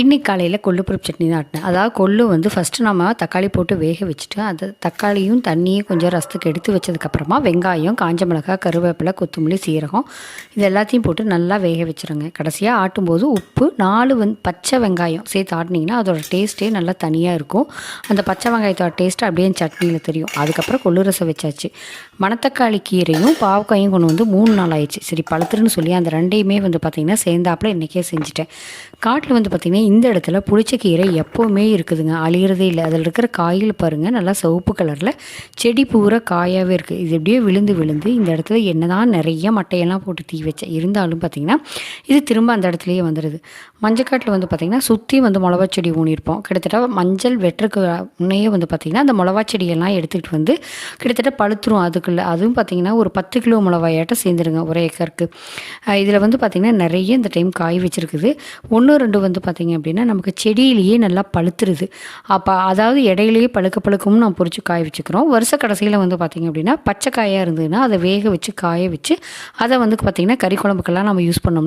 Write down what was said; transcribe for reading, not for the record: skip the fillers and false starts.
இன்னைக்கு காலையில் கொள்ளு பருப்பு சட்னி தான் ஆட்டினேன். அதாவது கொள்ளு வந்து ஃபஸ்ட்டு நம்ம தக்காளி போட்டு வேக வச்சுட்டு அது தக்காளியும் தண்ணியும் கொஞ்சம் ரசத்துக்கு எடுத்து வச்சதுக்கப்புறமா வெங்காயம், காஞ்ச மிளகாய், கருவேப்பிலை, கொத்தமல்லி, சீரகம் இது எல்லாத்தையும் போட்டு நல்லா வேக வச்சுருங்க. கடைசியாக ஆட்டும்போது உப்பு 4 பச்சை வெங்காயம் சேர்த்து ஆட்டினீங்கன்னா அதோட டேஸ்ட்டே நல்லா தனியாக இருக்கும். அந்த பச்சை வெங்காயத்தோட டேஸ்ட்டு அப்படியே சட்னியில் தெரியும். அதுக்கப்புறம் கொள்ளு ரசம் வச்சாச்சு. மணத்தக்காளி கீரையும் பாவக்காயும் கொண்டு வந்து 3 நாள் ஆயிடுச்சு. சரி பழுத்துருன்னு சொல்லி அந்த ரெண்டையுமே வந்து பார்த்திங்கன்னா சேர்ந்தாப்பில் இன்றைக்கே செஞ்சுட்டேன். காட்டில் வந்து பார்த்திங்கன்னா இந்த இடத்துல புளிச்ச கீரை எப்போவுமே இருக்குதுங்க, அழிகிறதே இல்லை. அதில் இருக்கிற காயில் பாருங்கள் நல்லா சிவப்பு கலரில் செடி பூரா காயாகவே இருக்குது. இது எப்படியோ விழுந்து விழுந்து இந்த இடத்துல என்ன தான் நிறைய மட்டையெல்லாம் போட்டு தீ வச்சேன், இருந்தாலும் பார்த்திங்கன்னா இது திரும்ப அந்த இடத்துலையே வந்துடுது. மஞ்சக்காட்டில் வந்து பார்த்திங்கன்னா சுற்றி வந்து மிளவா செடி ஊனியிருப்போம். கிட்டத்தட்ட மஞ்சள் வெட்டுறதுக்கு முன்னையே வந்து பார்த்திங்கன்னா அந்த மிளவா செடியெல்லாம் எடுத்துக்கிட்டு வந்து கிட்டத்தட்ட பழுத்துரும். அதுக்குள்ளே அதுவும் பார்த்திங்கன்னா ஒரு 10 கிலோ மிளவாயாட்டம் சேர்ந்துருங்க ஒரு ஏக்கருக்கு. இதில் வந்து பார்த்திங்கன்னா நிறைய இந்த டைம் காய் வச்சுருக்குது. 1 2 வந்து பார்த்திங்க அப்படின்னா நமக்கு செடியிலேயே நல்லா பழுத்துருது. அப்போ அதாவது இடையிலேயே பழுக்கமும் நான் பொறிச்சு காய வச்சுக்கிறோம். வருஷ கடைசியில் வந்து பார்த்திங்க அப்படின்னா பச்சை காயாக இருந்ததுன்னா அதை வேக வச்சு காய வச்சு அதை வந்து பார்த்திங்கன்னா கறி குழம்புக்கெல்லாம் நம்ம யூஸ் பண்ணோம்னா